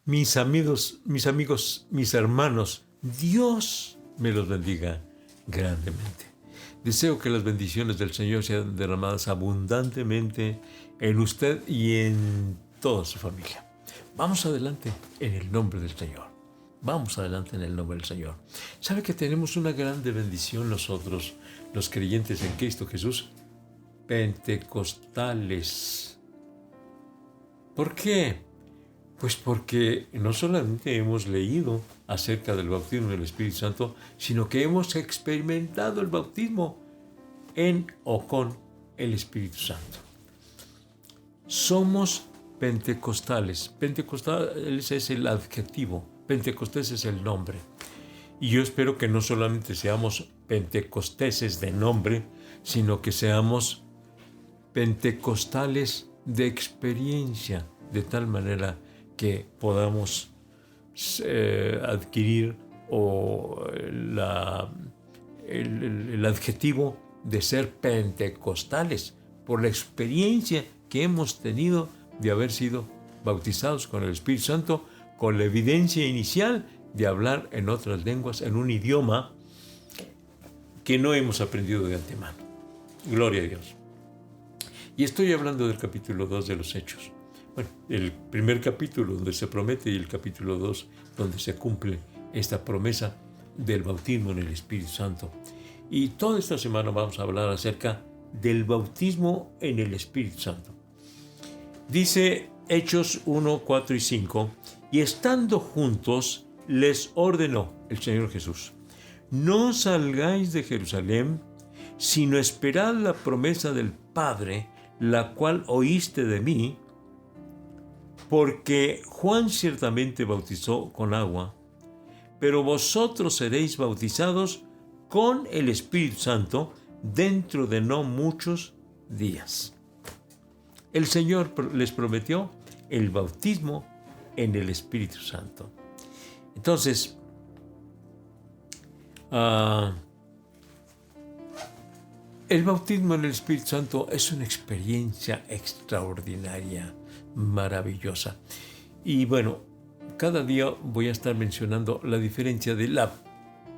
mis amigos, mis hermanos, Dios me los bendiga grandemente. Deseo que las bendiciones del Señor sean derramadas abundantemente en usted y en toda su familia. Vamos adelante en el nombre del Señor. Vamos adelante en el nombre del Señor. ¿Sabe que tenemos una grande bendición nosotros, los creyentes en Cristo Jesús? Pentecostales. ¿Por qué? Pues porque no solamente hemos leído acerca del bautismo del Espíritu Santo, sino que hemos experimentado el bautismo en o con el Espíritu Santo. Somos pentecostales. Pentecostales es el adjetivo, Pentecostés es el nombre. Y yo espero que no solamente seamos pentecosteses de nombre, sino que seamos pentecostales de experiencia, de tal manera que podamos adquirir el adjetivo de ser pentecostales por la experiencia que hemos tenido de haber sido bautizados con el Espíritu Santo, con la evidencia inicial de hablar en otras lenguas, en un idioma que no hemos aprendido de antemano. Gloria a Dios. Y estoy hablando del capítulo 2 de los Hechos. Bueno, el primer capítulo donde se promete y el capítulo 2 donde se cumple esta promesa del bautismo en el Espíritu Santo. Y toda esta semana vamos a hablar acerca del bautismo en el Espíritu Santo. Dice Hechos 1, 4 y 5, y estando juntos les ordenó el Señor Jesús: no salgáis de Jerusalén, sino esperad la promesa del Padre, la cual oíste de mí, porque Juan ciertamente bautizó con agua, pero vosotros seréis bautizados con el Espíritu Santo dentro de no muchos días. El Señor les prometió el bautismo en el Espíritu Santo. Entonces, el bautismo en el Espíritu Santo es una experiencia extraordinaria, maravillosa. Y bueno, cada día voy a estar mencionando la diferencia de la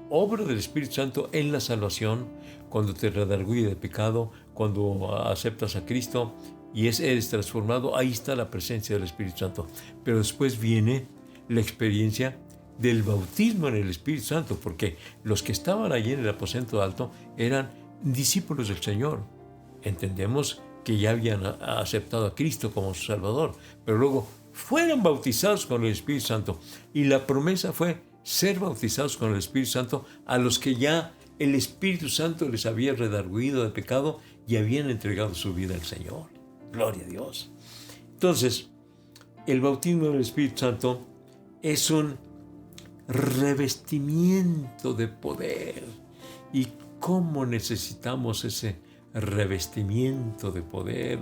obra del Espíritu Santo en la salvación, cuando te redarguye de pecado, cuando aceptas a Cristo y eres transformado, ahí está la presencia del Espíritu Santo. Pero después viene la experiencia del bautismo en el Espíritu Santo, porque los que estaban allí en el aposento alto eran discípulos del Señor. Entendemos que ya habían aceptado a Cristo como su Salvador, pero luego fueron bautizados con el Espíritu Santo. Y la promesa fue ser bautizados con el Espíritu Santo a los que ya el Espíritu Santo les había redarguido de pecado y habían entregado su vida al Señor. Gloria a Dios. Entonces, el bautismo del Espíritu Santo es un revestimiento de poder. ¿Y cómo necesitamos ese revestimiento de poder?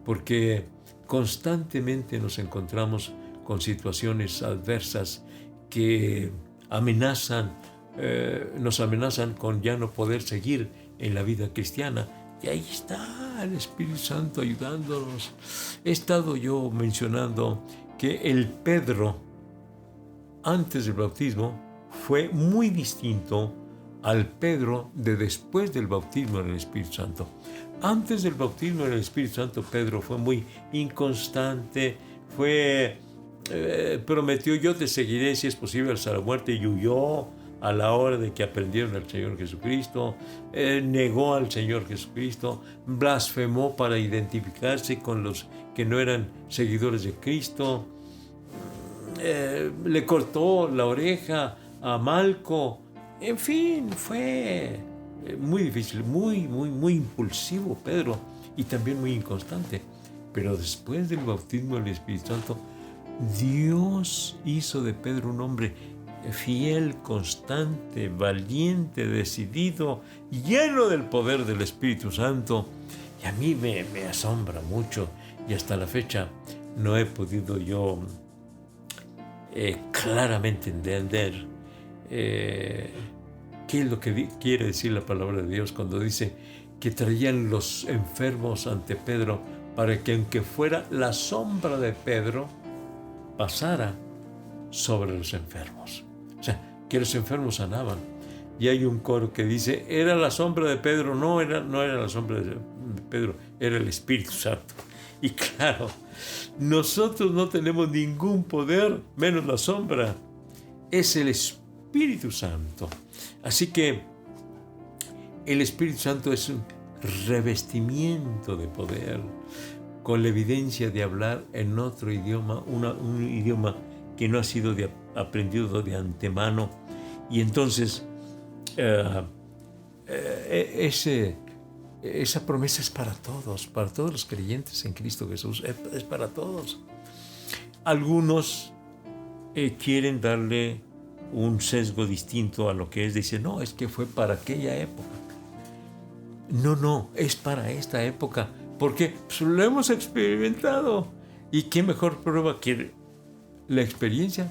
Porque constantemente nos encontramos con situaciones adversas que nos amenazan con ya no poder seguir en la vida cristiana. Y ahí está el Espíritu Santo ayudándonos. He estado yo mencionando que el Pedro, antes del bautismo, fue muy distinto al Pedro de después del bautismo en el Espíritu Santo. Antes del bautismo en el Espíritu Santo, Pedro fue muy inconstante, prometió: yo te seguiré si es posible hasta la muerte, y huyó a la hora de que aprendieron al Señor Jesucristo, negó al Señor Jesucristo, blasfemó para identificarse con los que no eran seguidores de Cristo, le cortó la oreja a Malco. En fin, fue muy difícil, muy impulsivo Pedro, y también muy inconstante. Pero después del bautismo del Espíritu Santo, Dios hizo de Pedro un hombre fiel, constante, valiente, decidido, lleno del poder del Espíritu Santo. Y a mí me asombra mucho, y hasta la fecha no he podido yo claramente entender qué es lo que quiere decir la palabra de Dios cuando dice que traían los enfermos ante Pedro para que, aunque fuera la sombra de Pedro, pasara sobre los enfermos. O sea, que los enfermos sanaban. Y hay un coro que dice, era la sombra de Pedro. No era la sombra de Pedro, era el Espíritu Santo. Y claro, nosotros no tenemos ningún poder, menos la sombra. Es el Espíritu Santo. Así que el Espíritu Santo es un revestimiento de poder, con la evidencia de hablar en otro idioma, un idioma que no ha sido aprendido de antemano. Y entonces, esa promesa es para todos los creyentes en Cristo Jesús, es para todos. Algunos quieren darle un sesgo distinto a lo que es, dicen, no, es que fue para aquella época. No, es para esta época, porque pues, lo hemos experimentado. ¿Y qué mejor prueba que la experiencia?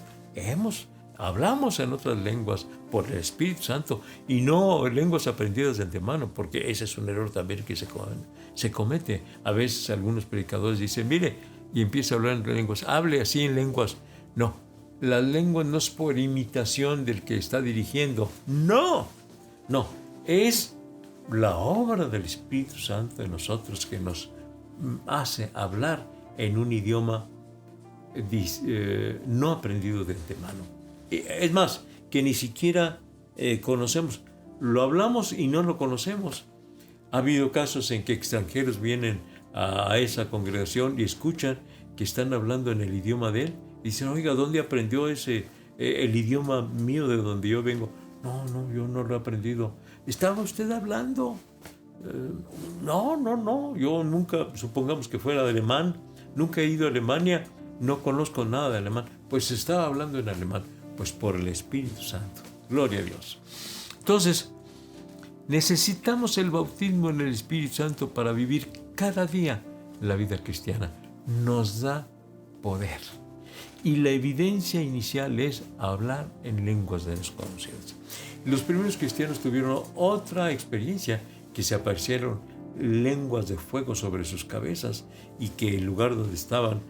Hablamos en otras lenguas por el Espíritu Santo y no lenguas aprendidas de antemano, porque ese es un error también que se comete. A veces algunos predicadores dicen, mire, y empieza a hablar en lenguas, hable así en lenguas. No, la lengua no es por imitación del que está dirigiendo. No, es la obra del Espíritu Santo en nosotros que nos hace hablar en un idioma no aprendido de antemano. Es más, que ni siquiera conocemos. Lo hablamos y no lo conocemos. Ha habido casos en que extranjeros vienen a esa congregación y escuchan que están hablando en el idioma de él. Y dicen, oiga, ¿dónde aprendió el idioma mío de donde yo vengo? No, yo no lo he aprendido. ¿Estaba usted hablando? No, yo nunca, supongamos que fuera de alemán, nunca he ido a Alemania, no conozco nada de alemán. Pues estaba hablando en alemán, pues por el Espíritu Santo. Gloria a Dios. Entonces, necesitamos el bautismo en el Espíritu Santo para vivir cada día la vida cristiana. Nos da poder. Y la evidencia inicial es hablar en lenguas desconocidas. Los primeros cristianos tuvieron otra experiencia, que se aparecieron lenguas de fuego sobre sus cabezas y que el lugar donde estaban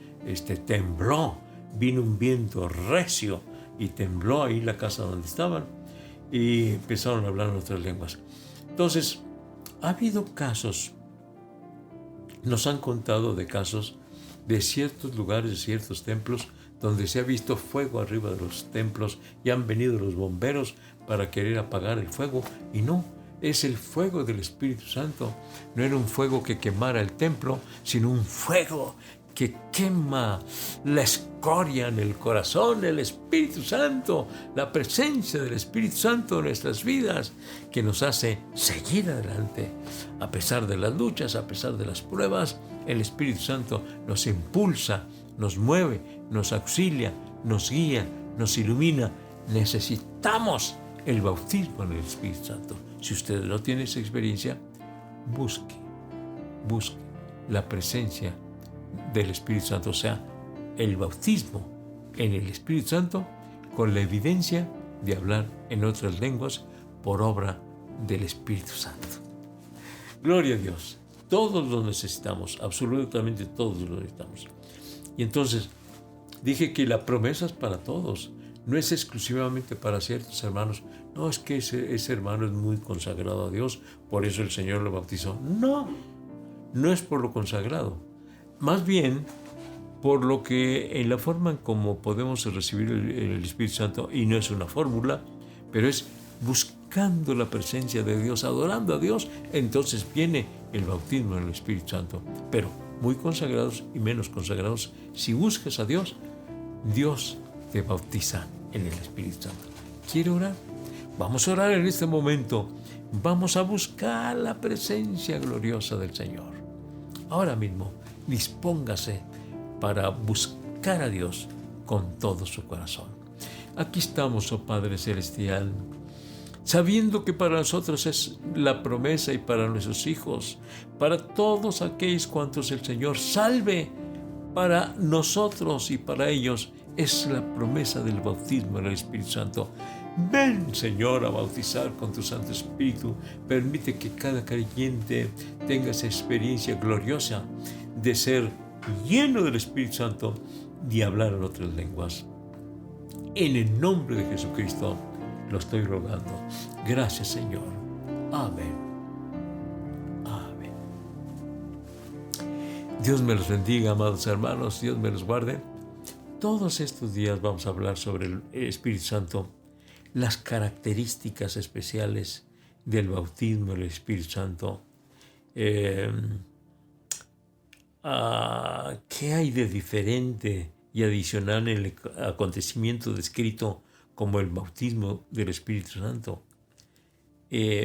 tembló. Vino un viento recio y tembló ahí la casa donde estaban y empezaron a hablar en otras lenguas. Entonces, ha habido casos, nos han contado de casos de ciertos lugares, de ciertos templos, donde se ha visto fuego arriba de los templos y han venido los bomberos para querer apagar el fuego, y no, es el fuego del Espíritu Santo. No era un fuego que quemara el templo, sino un fuego que quema la escoria en el corazón del Espíritu Santo, la presencia del Espíritu Santo en nuestras vidas, que nos hace seguir adelante. A pesar de las luchas, a pesar de las pruebas, el Espíritu Santo nos impulsa, nos mueve, nos auxilia, nos guía, nos ilumina. Necesitamos el bautismo en el Espíritu Santo. Si usted no tiene esa experiencia, busque la presencia del Espíritu Santo, o sea, el bautismo en el Espíritu Santo con la evidencia de hablar en otras lenguas por obra del Espíritu Santo. Gloria a Dios. Todos lo necesitamos, absolutamente todos lo necesitamos. Y entonces, dije que la promesa es para todos, no es exclusivamente para ciertos hermanos. No, es que ese hermano es muy consagrado a Dios, por eso el Señor lo bautizó. No es por lo consagrado. Más bien, por lo que en la forma en cómo podemos recibir el Espíritu Santo, y no es una fórmula, pero es buscando la presencia de Dios, adorando a Dios, entonces viene el bautismo en el Espíritu Santo. Pero muy consagrados y menos consagrados, si buscas a Dios, Dios te bautiza en el Espíritu Santo. ¿Quiere orar? Vamos a orar en este momento. Vamos a buscar la presencia gloriosa del Señor. Ahora mismo, dispóngase para buscar a Dios con todo su corazón. Aquí estamos, oh Padre Celestial, sabiendo que para nosotros es la promesa y para nuestros hijos, para todos aquellos cuantos el Señor salve, para nosotros y para ellos es la promesa del bautismo en el Espíritu Santo. Ven, Señor, a bautizar con tu Santo Espíritu. Permite que cada creyente tenga esa experiencia gloriosa de ser lleno del Espíritu Santo y hablar en otras lenguas. En el nombre de Jesucristo lo estoy rogando. Gracias, Señor. Amén. Amén. Dios me los bendiga, amados hermanos. Dios me los guarde. Todos estos días vamos a hablar sobre el Espíritu Santo, las características especiales del bautismo del Espíritu Santo. ¿Qué hay de diferente y adicional en el acontecimiento descrito como el bautismo del Espíritu Santo?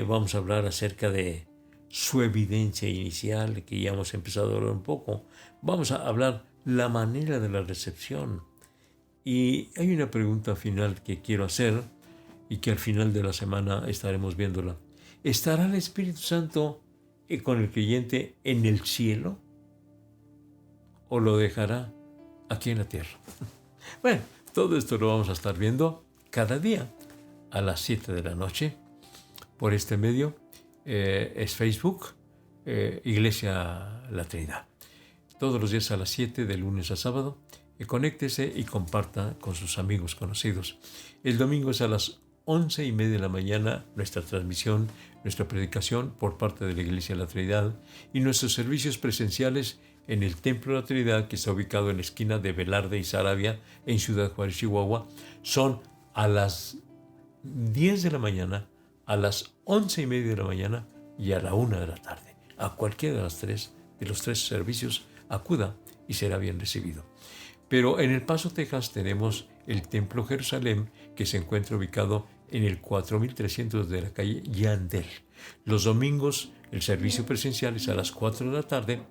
Vamos a hablar acerca de su evidencia inicial, que ya hemos empezado a hablar un poco. Vamos a hablar la manera de la recepción. Y hay una pregunta final que quiero hacer y que al final de la semana estaremos viéndola. ¿Estará el Espíritu Santo con el creyente en el cielo o lo dejará aquí en la tierra? Bueno, todo esto lo vamos a estar viendo cada día a las 7 de la noche por este medio. Es Facebook, Iglesia La Trinidad. Todos los días a las 7 de lunes a sábado. Conéctese y comparta con sus amigos conocidos. El domingo es a las 11:30 de la mañana nuestra transmisión, nuestra predicación por parte de la Iglesia de la Trinidad y nuestros servicios presenciales en el Templo de la Trinidad, que está ubicado en la esquina de Velarde y Saravia en Ciudad Juárez, Chihuahua, son a las 10 de la mañana, a las 11:30 de la mañana y a la 1 de la tarde. A cualquiera de los tres servicios acuda y será bien recibido. Pero en El Paso, Texas, tenemos el Templo Jerusalén, que se encuentra ubicado en el 4300 de la calle Yandel. Los domingos el servicio presencial es a las 4 de la tarde,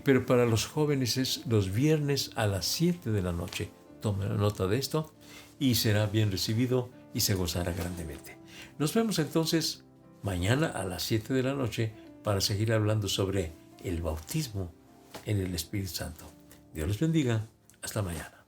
pero para los jóvenes es los viernes a las 7 de la noche. Tomen nota de esto y será bien recibido y se gozará grandemente. Nos vemos entonces mañana a las 7 de la noche para seguir hablando sobre el bautismo en el Espíritu Santo. Dios les bendiga. Hasta mañana.